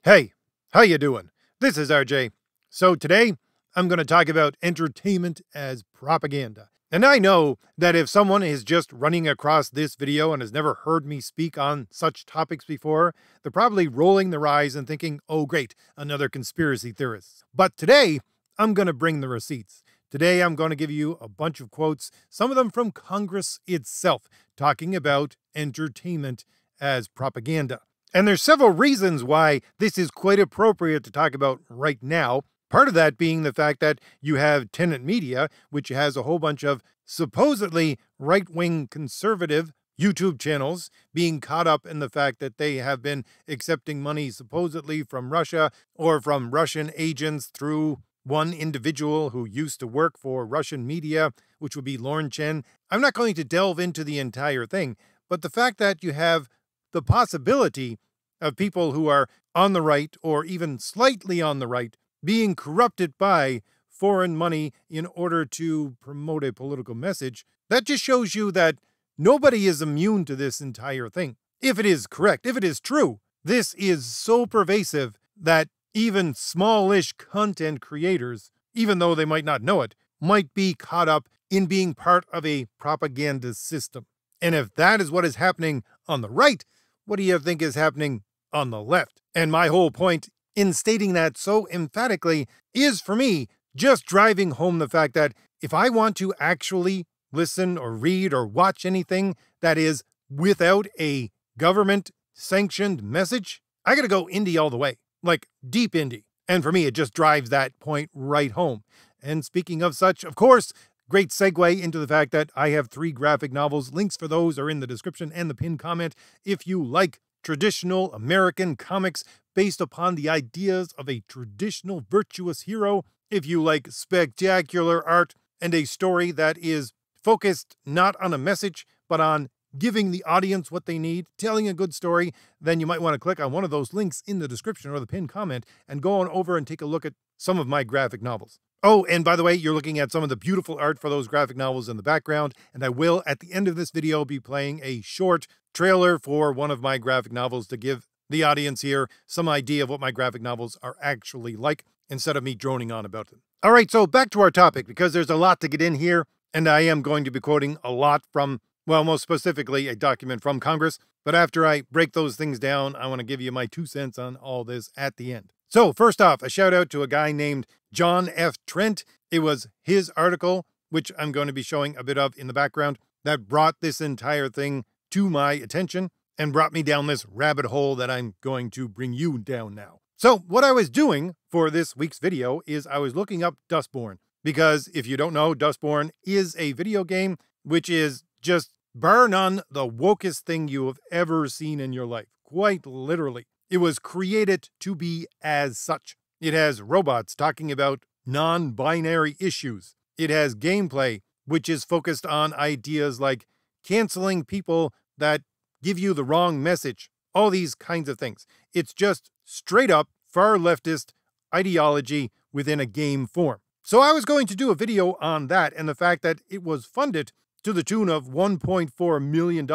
Hey, how you doing? This is RJ. So today, I'm going to talk about entertainment as propaganda. And I know that if someone is just running across this video and has never heard me speak on such topics before, they're probably rolling their eyes and thinking, oh great, another conspiracy theorist. But today, I'm going to bring the receipts. Today, I'm going to give you a bunch of quotes, some of them from Congress itself, talking about entertainment as propaganda. And there's several reasons why this is quite appropriate to talk about right now. Part of that being the fact that you have Tenet Media, which has a whole bunch of supposedly right-wing conservative YouTube channels being caught up in the fact that they have been accepting money supposedly from Russia or from Russian agents through one individual who used to work for Russian media, which would be Lorne Chen. I'm not going to delve into the entire thing, but the fact that you have the possibility of people who are on the right or even slightly on the right being corrupted by foreign money in order to promote a political message, that just shows you that nobody is immune to this entire thing. If it is correct, if it is true, this is so pervasive that even smallish content creators, even though they might not know it, might be caught up in being part of a propaganda system. And if that is what is happening on the right, what do you think is happening on the left? And my whole point in stating that so emphatically is, for me, just driving home the fact that if I want to actually listen or read or watch anything that is without a government-sanctioned message, I gotta go indie all the way, like deep indie. And for me, it just drives that point right home. And speaking of such, of course, great segue into the fact that I have 3 graphic novels. Links for those are in the description and the pinned comment. If you like traditional American comics based upon the ideas of a traditional virtuous hero, if you like spectacular art and a story that is focused not on a message, but on giving the audience what they need, telling a good story, then you might want to click on one of those links in the description or the pinned comment and go on over and take a look at some of my graphic novels. Oh, and by the way, you're looking at some of the beautiful art for those graphic novels in the background, and I will, at the end of this video, be playing a short trailer for one of my graphic novels to give the audience here some idea of what my graphic novels are actually like, instead of me droning on about them. All right, so back to our topic, because there's a lot to get in here, and I am going to be quoting a lot from, well, most specifically, a document from Congress. But after I break those things down, I want to give you my 2 cents on all this at the end. So first off, a shout out to a guy named John F. Trent. It was his article, which I'm going to be showing a bit of in the background, that brought this entire thing to my attention and brought me down this rabbit hole that I'm going to bring you down now. So what I was doing for this week's video is I was looking up Dustborn, because if you don't know, Dustborn is a video game which is just bar none the wokest thing you have ever seen in your life. Quite literally. It was created to be as such. It has robots talking about non-binary issues. It has gameplay, which is focused on ideas like canceling people that give you the wrong message. All these kinds of things. It's just straight up far leftist ideology within a game form. So I was going to do a video on that and the fact that it was funded to the tune of $1.4 million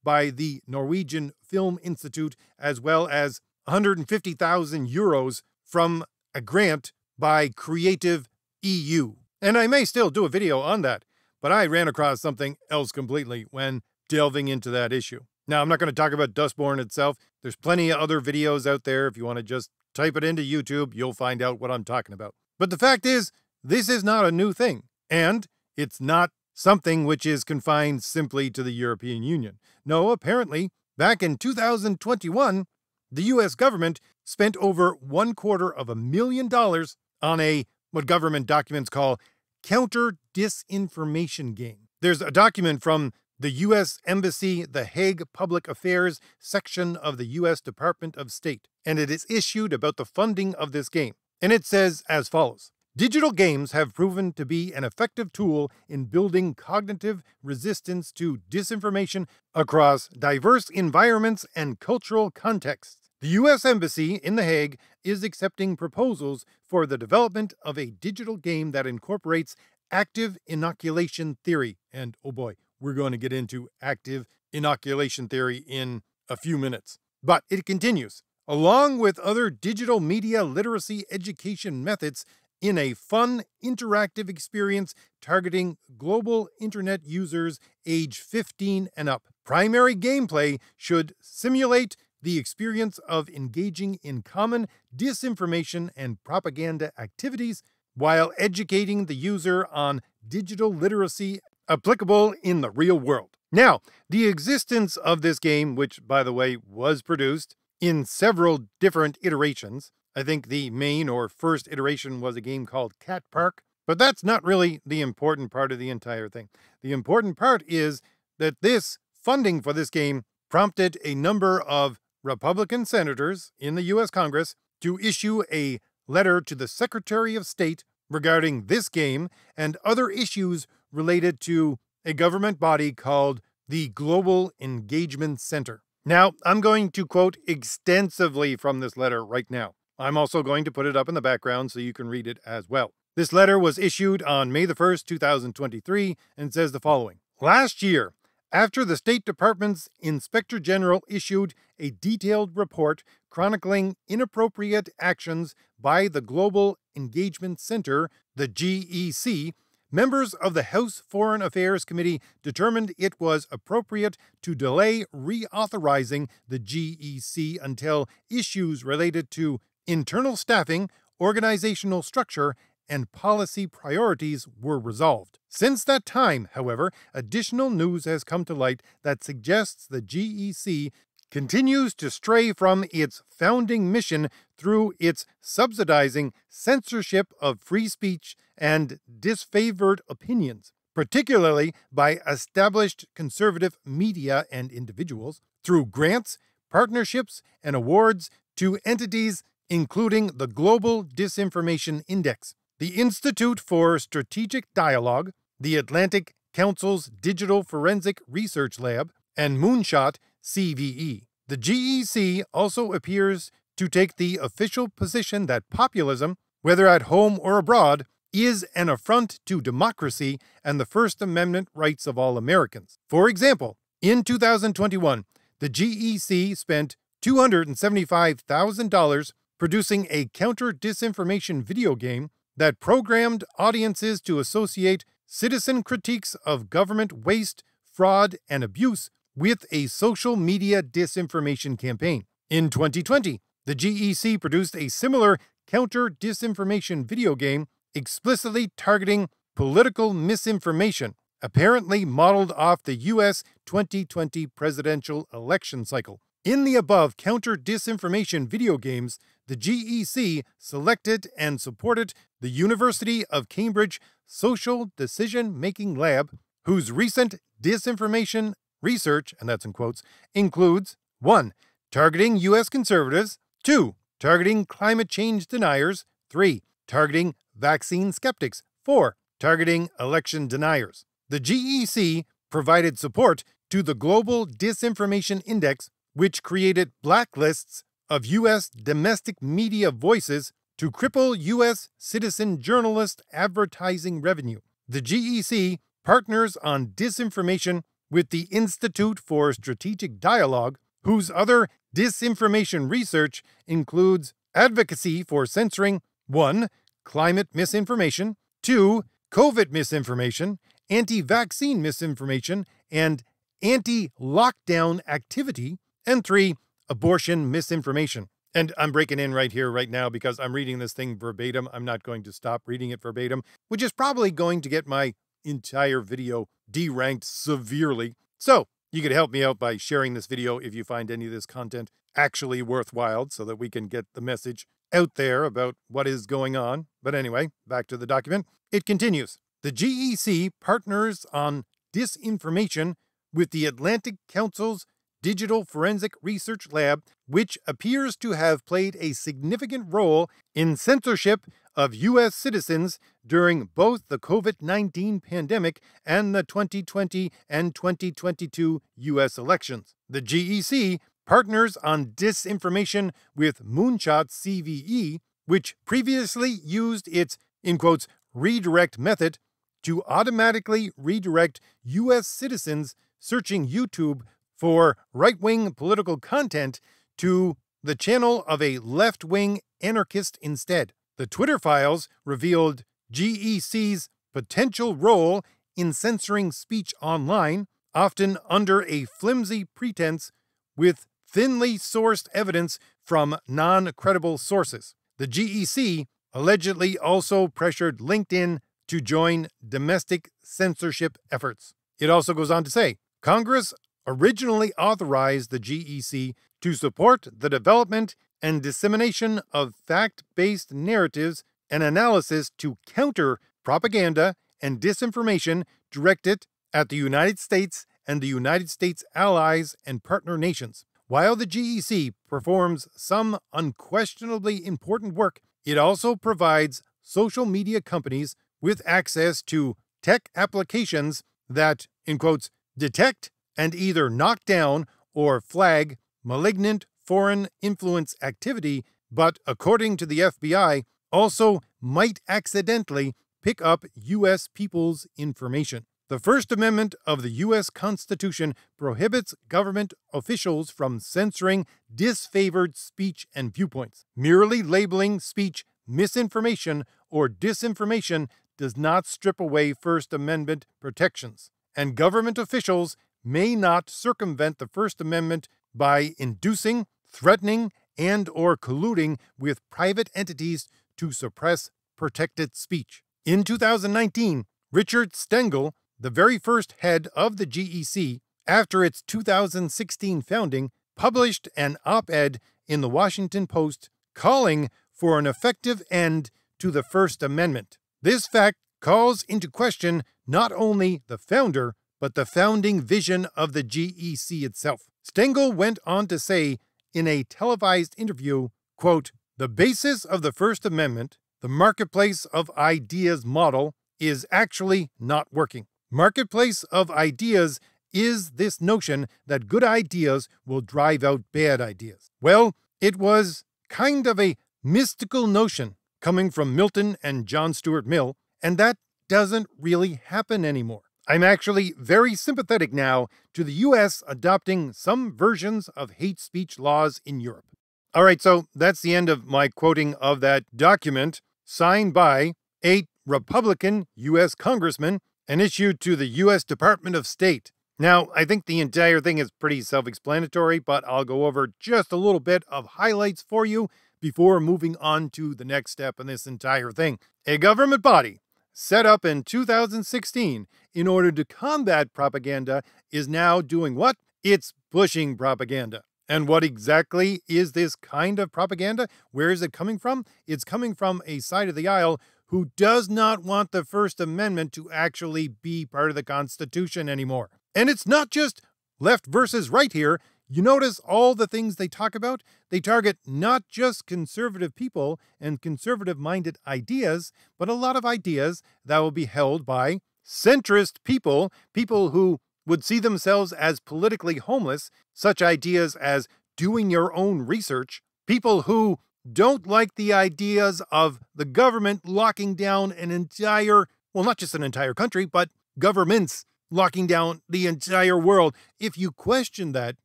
by the Norwegian Film Institute, as well as 150,000 euros from a grant by Creative EU. And I may still do a video on that, but I ran across something else completely when delving into that issue. Now, I'm not going to talk about Dustborn itself. There's plenty of other videos out there. If you want to just type it into YouTube, you'll find out what I'm talking about. But the fact is, this is not a new thing, and it's not something which is confined simply to the European Union. No, apparently, back in 2021, the US government spent over $250,000 on a, what government documents call, counter-disinformation game. There's a document from the U.S. Embassy, the Hague Public Affairs section of the U.S. Department of State, and it is issued about the funding of this game. And it says as follows: digital games have proven to be an effective tool in building cognitive resistance to disinformation across diverse environments and cultural contexts. The U.S. Embassy in The Hague is accepting proposals for the development of a digital game that incorporates active inoculation theory. And oh boy, we're going to get into active inoculation theory in a few minutes. But it continues. along with other digital media literacy education methods in a fun, interactive experience targeting global internet users age 15 and up. Primary gameplay should simulate the experience of engaging in common disinformation and propaganda activities while educating the user on digital literacy applicable in the real world. Now, the existence of this game, which, by the way, was produced in several different iterations. I think the main or first iteration was a game called Cat Park, but that's not really the important part of the entire thing. The important part is that this funding for this game prompted a number of Republican senators in the U.S. Congress to issue a letter to the Secretary of State regarding this game and other issues related to a government body called the Global Engagement Center. Now, I'm going to quote extensively from this letter right now. I'm also going to put it up in the background so you can read it as well. This letter was issued on May the 1st, 2023, and says the following. Last year, after the State Department's Inspector General issued a detailed report chronicling inappropriate actions by the Global Engagement Center, the GEC, members of the House Foreign Affairs Committee determined it was appropriate to delay reauthorizing the GEC until issues related to internal staffing, organizational structure, and policy priorities were resolved. Since that time, however, additional news has come to light that suggests the GEC continues to stray from its founding mission through its subsidizing censorship of free speech and disfavored opinions, particularly by established conservative media and individuals, through grants, partnerships, and awards to entities including the Global Disinformation Index, the Institute for Strategic Dialogue, the Atlantic Council's Digital Forensic Research Lab, and Moonshot CVE. The GEC also appears to take the official position that populism, whether at home or abroad, is an affront to democracy and the First Amendment rights of all Americans. For example, in 2021, the GEC spent $275,000 producing a counter-disinformation video game that programmed audiences to associate citizen critiques of government waste, fraud, and abuse with a social media disinformation campaign. In 2020, the GEC produced a similar counter-disinformation video game explicitly targeting political misinformation, apparently modeled off the U.S. 2020 presidential election cycle. In the above counter-disinformation video games, the GEC selected and supported the University of Cambridge Social Decision-Making Lab, whose recent disinformation research, and that's in quotes, includes 1. Targeting U.S. conservatives, 2. Targeting climate change deniers, 3. Targeting vaccine skeptics, 4. Targeting election deniers. The GEC provided support to the Global Disinformation Index, which created blacklists of U.S. domestic media voices to cripple U.S. citizen journalist advertising revenue. The GEC partners on disinformation with the Institute for Strategic Dialogue, whose other disinformation research includes advocacy for censoring 1. Climate misinformation, 2. COVID misinformation, anti-vaccine misinformation, and anti-lockdown activity, and 3. Abortion misinformation. And I'm breaking in right here, right now, because I'm reading this thing verbatim. I'm not going to stop reading it verbatim, which is probably going to get my entire video deranked severely. So you could help me out by sharing this video if you find any of this content actually worthwhile so that we can get the message out there about what is going on. But anyway, back to the document. It continues. The GEC partners on disinformation with the Atlantic Council's Digital Forensic Research Lab, which appears to have played a significant role in censorship of U.S. citizens during both the COVID-19 pandemic and the 2020 and 2022 U.S. elections. The GEC partners on disinformation with Moonshot CVE, which previously used its, in quotes, redirect method to automatically redirect U.S. citizens searching YouTube for right-wing political content to the channel of a left-wing anarchist instead. The Twitter files revealed GEC's potential role in censoring speech online, often under a flimsy pretense with thinly sourced evidence from non-credible sources. The GEC allegedly also pressured LinkedIn to join domestic censorship efforts. It also goes on to say, Congress originally authorized the GEC to support the development and dissemination of fact-based narratives and analysis to counter propaganda and disinformation directed at the United States and the United States allies and partner nations. While the GEC performs some unquestionably important work, it also provides social media companies with access to tech applications that, in quotes, detect and either knock down or flag malignant foreign influence activity, but according to the FBI, also might accidentally pick up U.S. people's information. The First Amendment of the U.S. Constitution prohibits government officials from censoring disfavored speech and viewpoints. Merely labeling speech misinformation or disinformation does not strip away First Amendment protections, and government officials may not circumvent the First Amendment by inducing, threatening, and/or colluding with private entities to suppress protected speech. In 2019, Richard Stengel, the very first head of the GEC after its 2016 founding, published an op-ed in the Washington Post calling for an effective end to the First Amendment. This fact calls into question not only the founder, but the founding vision of the GEC itself. Stengel went on to say in a televised interview, quote, "The basis of the First Amendment, the marketplace of ideas model, is actually not working. Marketplace of ideas is this notion that good ideas will drive out bad ideas. Well, it was kind of a mystical notion coming from Milton and John Stuart Mill, and that doesn't really happen anymore. I'm actually very sympathetic now to the US adopting some versions of hate speech laws in Europe." All right, so that's the end of my quoting of that document signed by 8 Republican US congressmen and issued to the US Department of State. Now, I think the entire thing is pretty self-explanatory, but I'll go over just a little bit of highlights for you before moving on to the next step in this entire thing. A government body set up in 2016 in order to combat propaganda is now doing what? It's pushing propaganda. And what exactly is this kind of propaganda? Where is it coming from? It's coming from a side of the aisle who does not want the First Amendment to actually be part of the Constitution anymore. And it's not just left versus right here. You notice all the things they talk about? They target not just conservative people and conservative-minded ideas, but a lot of ideas that will be held by centrist people, people who would see themselves as politically homeless, such ideas as doing your own research, people who don't like the ideas of the government locking down an entire, well, not just an entire country, but governments locking down the entire world. If you question that,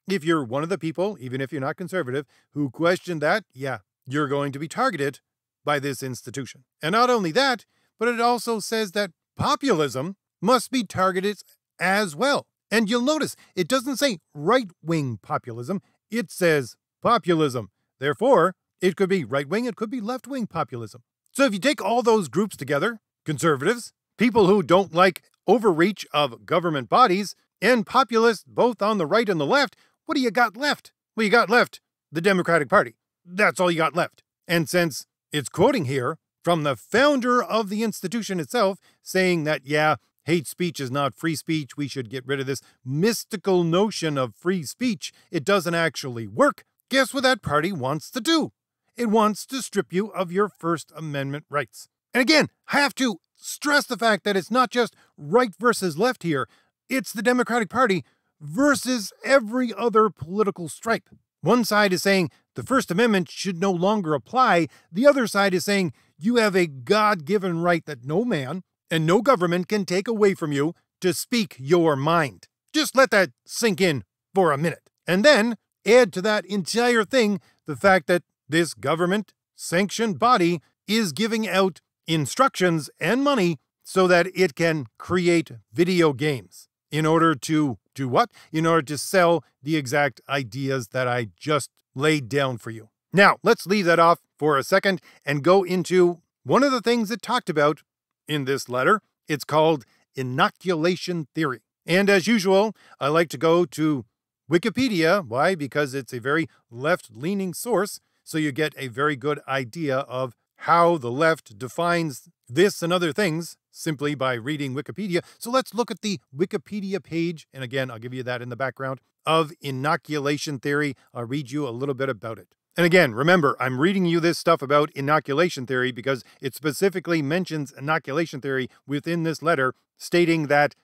if you're one of the people, even if you're not conservative, who question that, yeah, you're going to be targeted by this institution. And not only that, but it also says that populism must be targeted as well. And you'll notice it doesn't say right-wing populism, it says populism. Therefore, it could be right-wing, it could be left-wing populism. So if you take all those groups together, conservatives, people who don't like overreach of government bodies, and populists both on the right and the left, what do you got left? Well, you got left the Democratic Party. That's all you got left. And since it's quoting here from the founder of the institution itself, saying that, yeah, hate speech is not free speech, we should get rid of this mystical notion of free speech, it doesn't actually work, guess what that party wants to do? It wants to strip you of your First Amendment rights. And again, I have to stress the fact that it's not just right versus left here. It's the Democratic Party versus every other political stripe. One side is saying the First Amendment should no longer apply. The other side is saying you have a God-given right that no man and no government can take away from you to speak your mind. Just let that sink in for a minute. And then add to that entire thing the fact that this government-sanctioned body is giving out instructions and money so that it can create video games in order to do what? In order to sell the exact ideas that I just laid down for you. Now, let's leave that off for a second and go into one of the things it talked about in this letter. It's called inoculation theory. And as usual, I like to go to Wikipedia. Why? Because it's a very left-leaning source, so you get a very good idea of how the left defines this and other things simply by reading Wikipedia. So let's look at the Wikipedia page, and again, I'll give you that in the background, of inoculation theory. I'll read you a little bit about it. And again, remember, I'm reading you this stuff about inoculation theory because it specifically mentions inoculation theory within this letter, stating that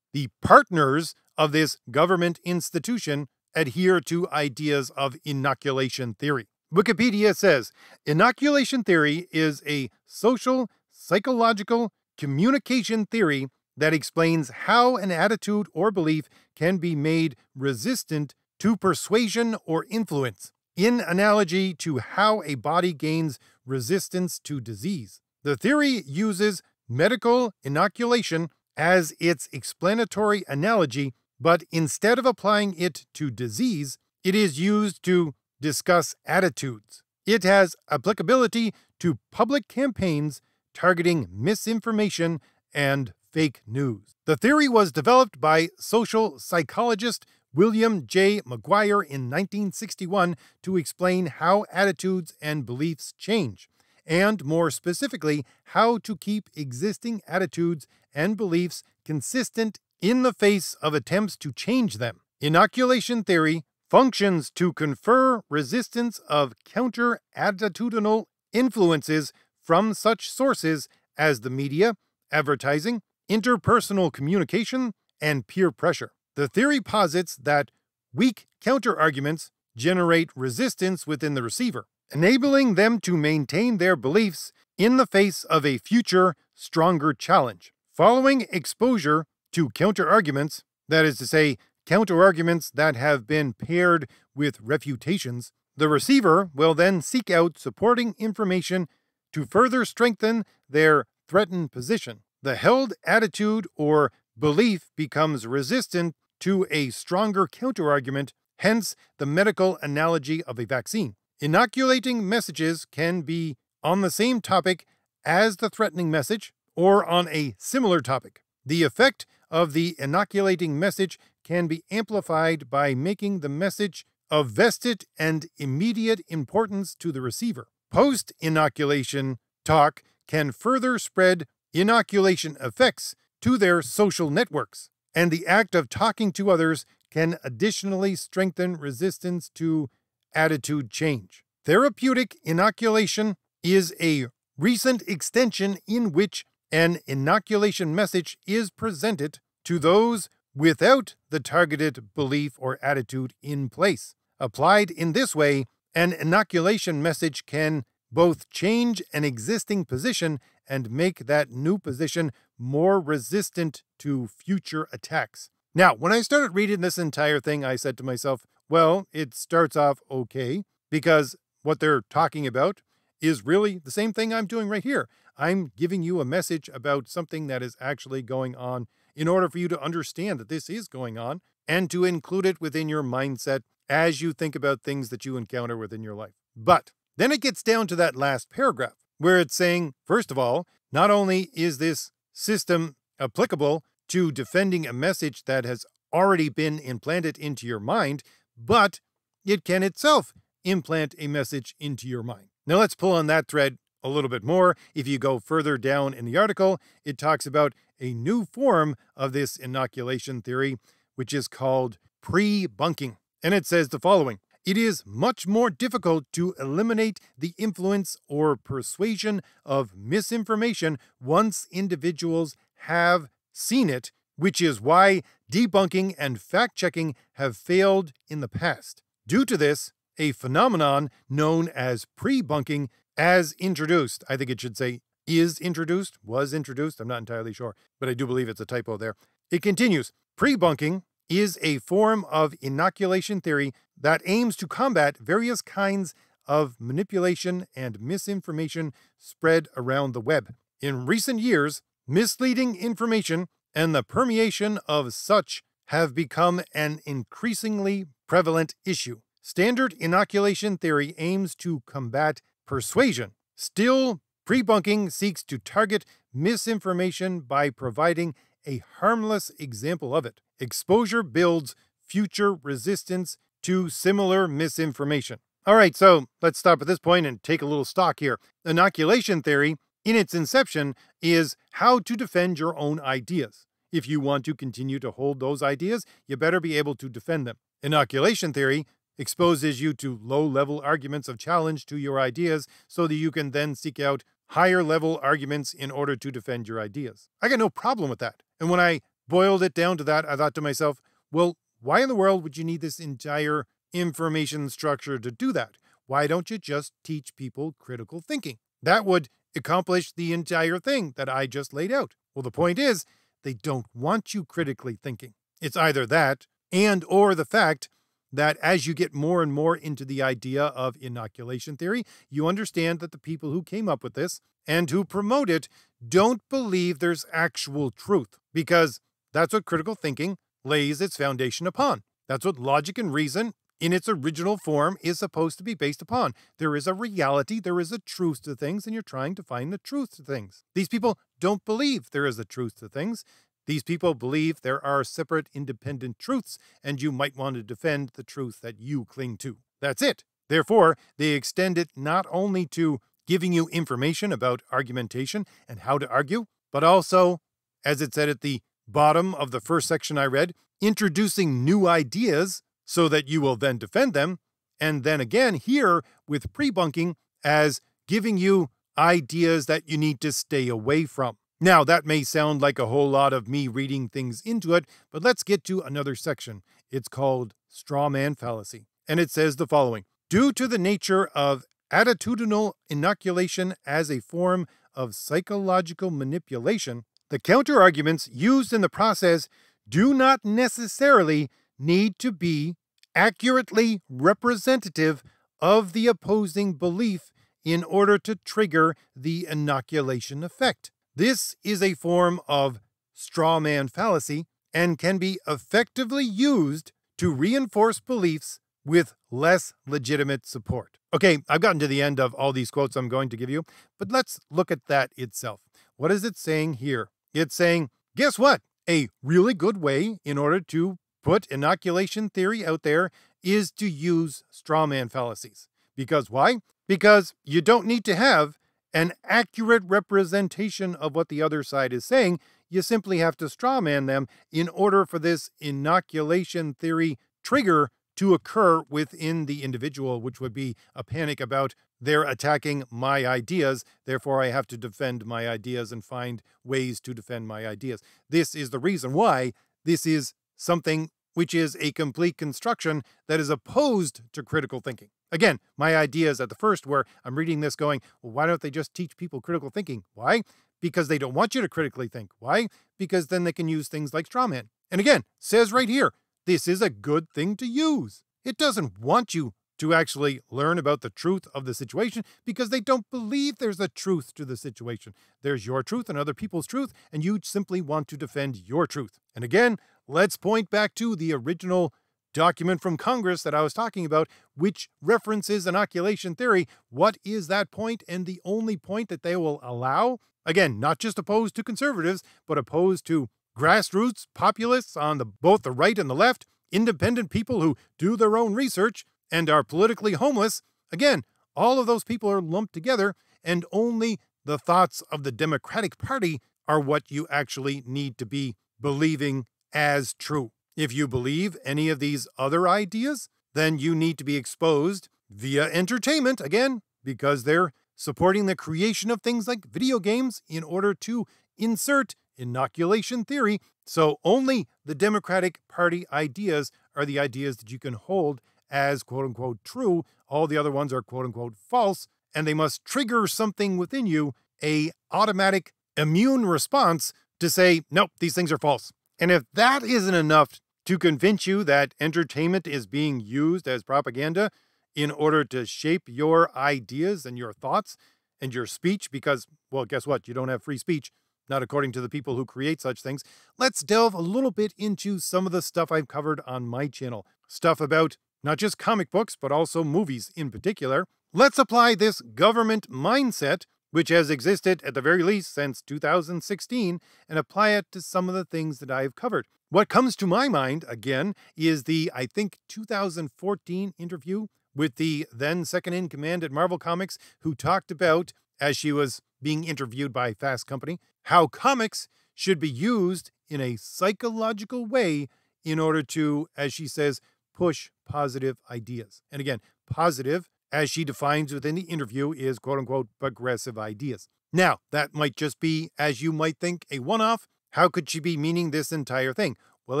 the partners of this government institution adhere to ideas of inoculation theory. Wikipedia says, inoculation theory is a social, psychological, communication theory that explains how an attitude or belief can be made resistant to persuasion or influence, in analogy to how a body gains resistance to disease. The theory uses medical inoculation as its explanatory analogy, but instead of applying it to disease, it is used to discuss attitudes. It has applicability to public campaigns targeting misinformation and fake news. The theory was developed by social psychologist William J. McGuire in 1961 to explain how attitudes and beliefs change, and more specifically, how to keep existing attitudes and beliefs consistent in the face of attempts to change them. Inoculation theory functions to confer resistance of counter-attitudinal influences from such sources as the media, advertising, interpersonal communication, and peer pressure. The theory posits that weak counter-arguments generate resistance within the receiver, enabling them to maintain their beliefs in the face of a future, stronger challenge. Following exposure to counter-arguments, that is to say, counter-arguments that have been paired with refutations, the receiver will then seek out supporting information to further strengthen their threatened position. The held attitude or belief becomes resistant to a stronger counterargument, hence the medical analogy of a vaccine. Inoculating messages can be on the same topic as the threatening message or on a similar topic. The effect of the inoculating message can be amplified by making the message of vested and immediate importance to the receiver. Post-inoculation talk can further spread inoculation effects to their social networks, and the act of talking to others can additionally strengthen resistance to attitude change. Therapeutic inoculation is a recent extension in which an inoculation message is presented to those without the targeted belief or attitude in place. Applied in this way, an inoculation message can both change an existing position and make that new position more resistant to future attacks. Now, when I started reading this entire thing, I said to myself, well, it starts off okay, because what they're talking about is really the same thing I'm doing right here. I'm giving you a message about something that is actually going on in order for you to understand that this is going on and to include it within your mindset as you think about things that you encounter within your life. But then it gets down to that last paragraph where it's saying, first of all, not only is this system applicable to defending a message that has already been implanted into your mind, but it can itself implant a message into your mind. Now let's pull on that thread a little bit more. If you go further down in the article, it talks about a new form of this inoculation theory, which is called pre-bunking. And it says the following: it is much more difficult to eliminate the influence or persuasion of misinformation once individuals have seen it, which is why debunking and fact-checking have failed in the past. Due to this, a phenomenon known as pre-bunking as introduced, I think it should say is introduced, was introduced, I'm not entirely sure, but I do believe it's a typo there. It continues, pre-bunking is a form of inoculation theory that aims to combat various kinds of manipulation and misinformation spread around the web. In recent years, misleading information and the permeation of such have become an increasingly prevalent issue. Standard inoculation theory aims to combat persuasion. Still, pre-bunking seeks to target misinformation by providing a harmless example of it. Exposure builds future resistance to similar misinformation. All right, so let's stop at this point and take a little stock here. Inoculation theory, in its inception, is how to defend your own ideas. If you want to continue to hold those ideas, you better be able to defend them. Inoculation theory exposes you to low-level arguments of challenge to your ideas so that you can then seek out higher-level arguments in order to defend your ideas. I got no problem with that. And when I boiled it down to that, I thought to myself, well, why in the world would you need this entire information structure to do that? Why don't you just teach people critical thinking? That would accomplish the entire thing that I just laid out. Well, the point is, they don't want you critically thinking. It's either that and or the fact that as you get more and more into the idea of inoculation theory, you understand that the people who came up with this and who promote it don't believe there's actual truth, because that's what critical thinking lays its foundation upon. That's what logic and reason in its original form is supposed to be based upon. There is a reality, there is a truth to things, and you're trying to find the truth to things. These people don't believe there is a truth to things. These people believe there are separate independent truths, and you might want to defend the truth that you cling to. That's it. Therefore, they extend it not only to giving you information about argumentation and how to argue, but also, as it said at the bottom of the first section I read, introducing new ideas so that you will then defend them, and then again here with pre-bunking as giving you ideas that you need to stay away from. Now, that may sound like a whole lot of me reading things into it, but let's get to another section. It's called Straw Man Fallacy, and it says the following. Due to the nature of attitudinal inoculation as a form of psychological manipulation, the counter-arguments used in the process do not necessarily need to be accurately representative of the opposing belief in order to trigger the inoculation effect. This is a form of straw man fallacy and can be effectively used to reinforce beliefs with less legitimate support. Okay, I've gotten to the end of all these quotes I'm going to give you, but let's look at that itself. What is it saying here? It's saying, guess what? A really good way in order to put inoculation theory out there is to use straw man fallacies. Because why? Because you don't need to have an accurate representation of what the other side is saying. You simply have to straw man them in order for this inoculation theory trigger to occur within the individual, which would be a panic about they're attacking my ideas, therefore I have to defend my ideas and find ways to defend my ideas. This is the reason why this is something which is a complete construction that is opposed to critical thinking. Again, my ideas at the first were, I'm reading this going, well, why don't they just teach people critical thinking? Why? Because they don't want you to critically think. Why? Because then they can use things like straw man. And again, says right here, this is a good thing to use. It doesn't want you to actually learn about the truth of the situation because they don't believe there's a truth to the situation. There's your truth and other people's truth, and you simply want to defend your truth. And again, let's point back to the original document from Congress that I was talking about, which references inoculation theory. What is that point? And the only point that they will allow, again, not just opposed to conservatives, but opposed to grassroots populists on both the right and the left, independent people who do their own research and are politically homeless. Again, all of those people are lumped together, and only the thoughts of the Democratic Party are what you actually need to be believing as true. If you believe any of these other ideas, then you need to be exposed via entertainment, again, because they're supporting the creation of things like video games in order to insert inoculation theory. So only the Democratic Party ideas are the ideas that you can hold as quote-unquote true. All the other ones are quote-unquote false, and they must trigger something within you, a automatic immune response to say, nope, these things are false. And if that isn't enough to convince you that entertainment is being used as propaganda, in order to shape your ideas and your thoughts and your speech because, well, guess what? You don't have free speech, not according to the people who create such things. Let's delve a little bit into some of the stuff I've covered on my channel. Stuff about not just comic books, but also movies in particular. Let's apply this government mindset, which has existed at the very least since 2016, and apply it to some of the things that I've covered. What comes to my mind, again, is the, I think, 2014 interview with the then second-in-command at Marvel Comics, who talked about, as she was being interviewed by Fast Company, how comics should be used in a psychological way in order to, as she says, push positive ideas. And again, positive, as she defines within the interview, is quote-unquote progressive ideas. Now, that might just be, as you might think, a one-off. How could she be meaning this entire thing? Well,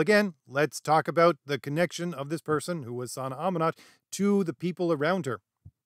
again, let's talk about the connection of this person, who was Sana Amanat, to the people around her.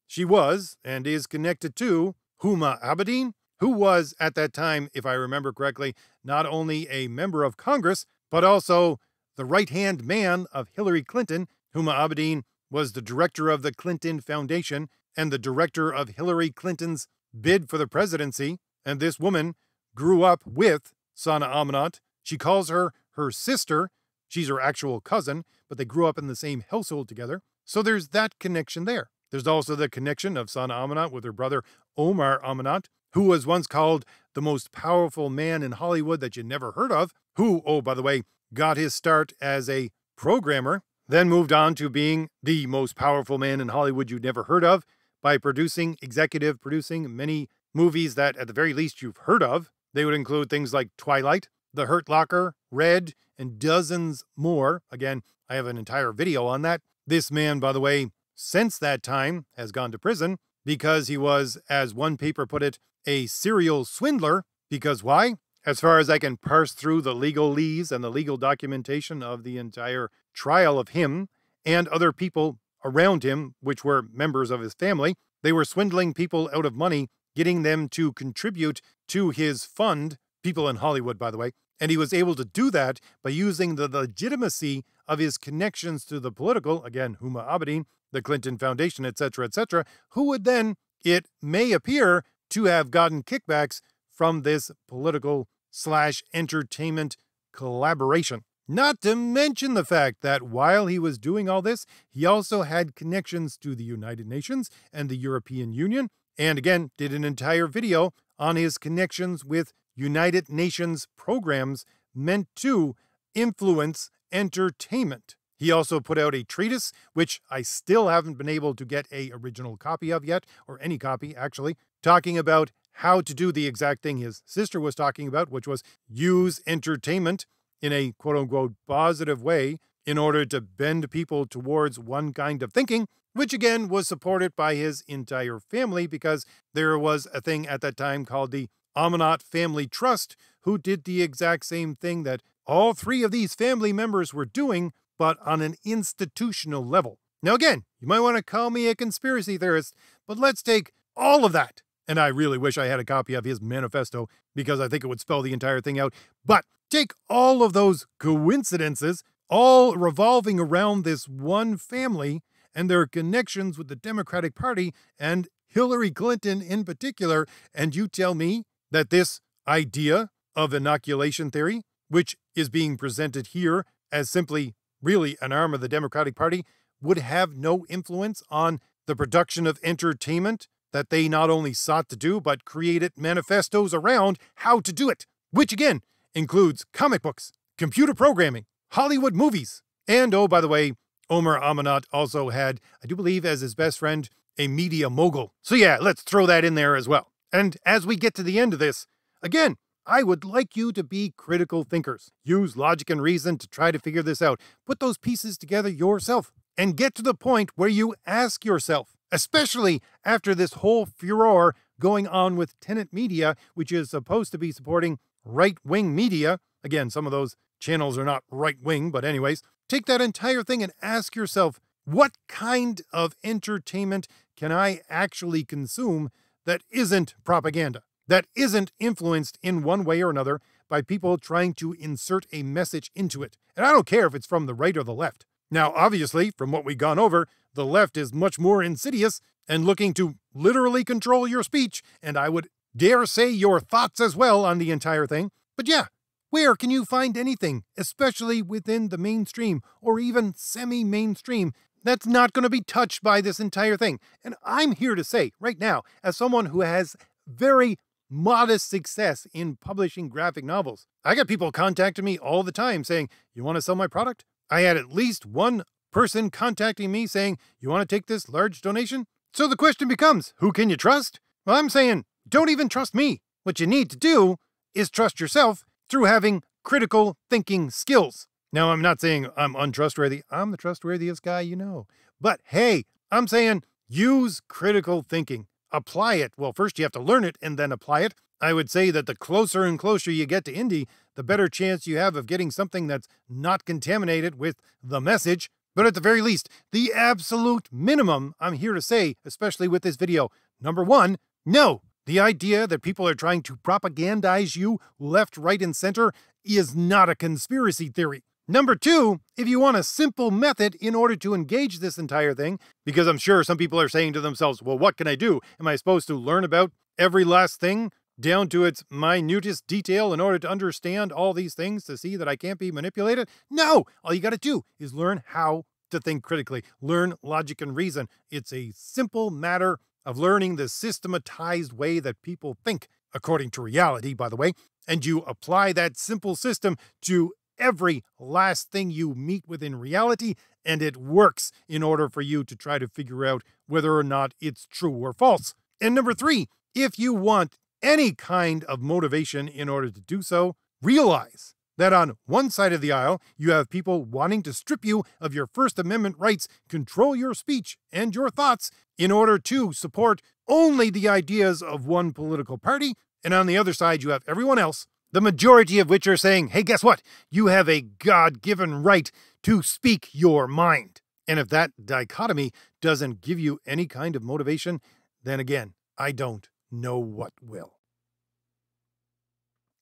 She was, and is connected to, Huma Abedin, who was, at that time, if I remember correctly, not only a member of Congress, but also the right-hand man of Hillary Clinton. Huma Abedin was the director of the Clinton Foundation and the director of Hillary Clinton's bid for the presidency. And this woman grew up with Sana Amanat. She calls her her sister. She's her actual cousin, but they grew up in the same household together. So there's that connection there. There's also the connection of Sana Amanat with her brother Omar Amanat, who was once called the most powerful man in Hollywood that you never heard of, who, oh, by the way, got his start as a programmer, then moved on to being the most powerful man in Hollywood you'd never heard of by executive producing many movies that at the very least you've heard of. They would include things like Twilight, The Hurt Locker, Red, and dozens more. Again, I have an entire video on that. This man, by the way, since that time has gone to prison because he was, as one paper put it, a serial swindler. Because why? As far as I can parse through the legalese and the legal documentation of the entire trial of him and other people around him, which were members of his family, they were swindling people out of money, getting them to contribute to his fund, people in Hollywood, by the way. And he was able to do that by using the legitimacy of his connections to the political, again, Huma Abedin, the Clinton Foundation, etc., who would then, it may appear, to have gotten kickbacks from this political/entertainment collaboration. Not to mention the fact that while he was doing all this, he also had connections to the United Nations and the European Union, and again, did an entire video on his connections with United Nations programs meant to influence entertainment. He also put out a treatise, which I still haven't been able to get an original copy of yet, or any copy, actually, talking about how to do the exact thing his sister was talking about, which was use entertainment in a quote-unquote positive way in order to bend people towards one kind of thinking, which again was supported by his entire family because there was a thing at that time called the Amanat Family Trust, who did the exact same thing that all three of these family members were doing, but on an institutional level. Now again, you might want to call me a conspiracy theorist, but let's take all of that. And I really wish I had a copy of his manifesto because I think it would spell the entire thing out. But take all of those coincidences, all revolving around this one family and their connections with the Democratic Party and Hillary Clinton in particular, and you tell me that this idea of inoculation theory, which is being presented here as simply really an arm of the Democratic Party, would have no influence on the production of entertainment that they not only sought to do, but created manifestos around how to do it, which again includes comic books, computer programming, Hollywood movies. And oh, by the way, Omar Amanat also had, I do believe as his best friend, a media mogul. So yeah, let's throw that in there as well. And as we get to the end of this, again, I would like you to be critical thinkers. Use logic and reason to try to figure this out. Put those pieces together yourself and get to the point where you ask yourself, especially after this whole furor going on with Tenet Media, which is supposed to be supporting right-wing media. Again, some of those channels are not right-wing, but anyways, take that entire thing and ask yourself, what kind of entertainment can I actually consume that isn't propaganda, that isn't influenced in one way or another by people trying to insert a message into it? And I don't care if it's from the right or the left. Now, obviously, from what we've gone over, The left is much more insidious and looking to literally control your speech, and I would dare say your thoughts as well on the entire thing. But yeah, where can you find anything, especially within the mainstream or even semi-mainstream, that's not going to be touched by this entire thing? And I'm here to say right now, as someone who has very modest success in publishing graphic novels, I get people contacting me all the time saying, you want to sell my product? I had at least one person contacting me saying, you want to take this large donation? So the question becomes, who can you trust? Well, I'm saying, don't even trust me. What you need to do is trust yourself through having critical thinking skills. Now, I'm not saying I'm untrustworthy. I'm the trustworthiest guy you know. But hey, I'm saying use critical thinking. Apply it. Well, first you have to learn it and then apply it. I would say that the closer and closer you get to indie, the better chance you have of getting something that's not contaminated with the message. But at the very least, the absolute minimum, I'm here to say, especially with this video, number one, no. The idea that people are trying to propagandize you left, right, and center is not a conspiracy theory. Number two, if you want a simple method in order to engage this entire thing, because I'm sure some people are saying to themselves, well, what can I do? Am I supposed to learn about every last thing down to its minutest detail in order to understand all these things to see that I can't be manipulated? No! All you got to do is learn how to think critically. Learn logic and reason. It's a simple matter of learning the systematized way that people think, according to reality, by the way, and you apply that simple system to every last thing you meet within reality, and it works in order for you to try to figure out whether or not it's true or false. And number three, if you want any kind of motivation in order to do so, realize that on one side of the aisle, you have people wanting to strip you of your First Amendment rights, control your speech and your thoughts in order to support only the ideas of one political party. And on the other side, you have everyone else, the majority of which are saying, hey, guess what? You have a God-given right to speak your mind. And if that dichotomy doesn't give you any kind of motivation, then again, I don't know what will.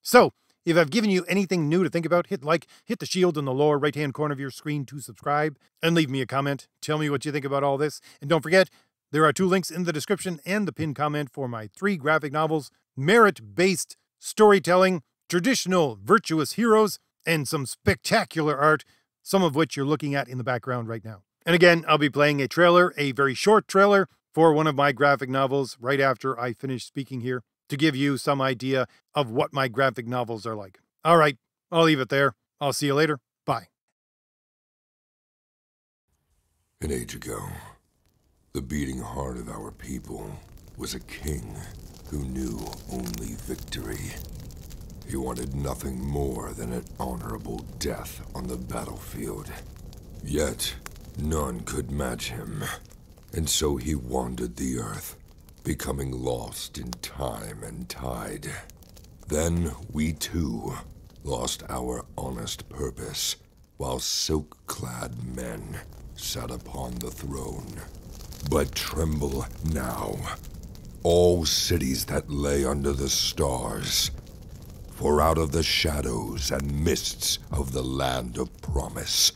So, if I've given you anything new to think about, hit like, hit the shield in the lower right-hand corner of your screen to subscribe, and leave me a comment. Tell me what you think about all this. And don't forget, there are 2 links in the description and the pinned comment for my 3 graphic novels, merit-based storytelling, traditional virtuous heroes, and some spectacular art, some of which you're looking at in the background right now. And again, I'll be playing a trailer, a very short trailer, for one of my graphic novels right after I finish speaking here, to give you some idea of what my graphic novels are like. All right, I'll leave it there. I'll see you later. Bye. An age ago, the beating heart of our people was a king who knew only victory. He wanted nothing more than an honorable death on the battlefield. Yet, none could match him, and so he wandered the earth, becoming lost in time and tide. Then we too lost our honest purpose, while silk-clad men sat upon the throne. But tremble now, all cities that lay under the stars, for out of the shadows and mists of the land of promise,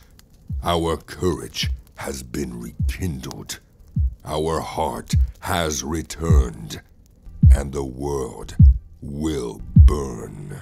our courage has been rekindled. Our heart has returned, and the world will burn.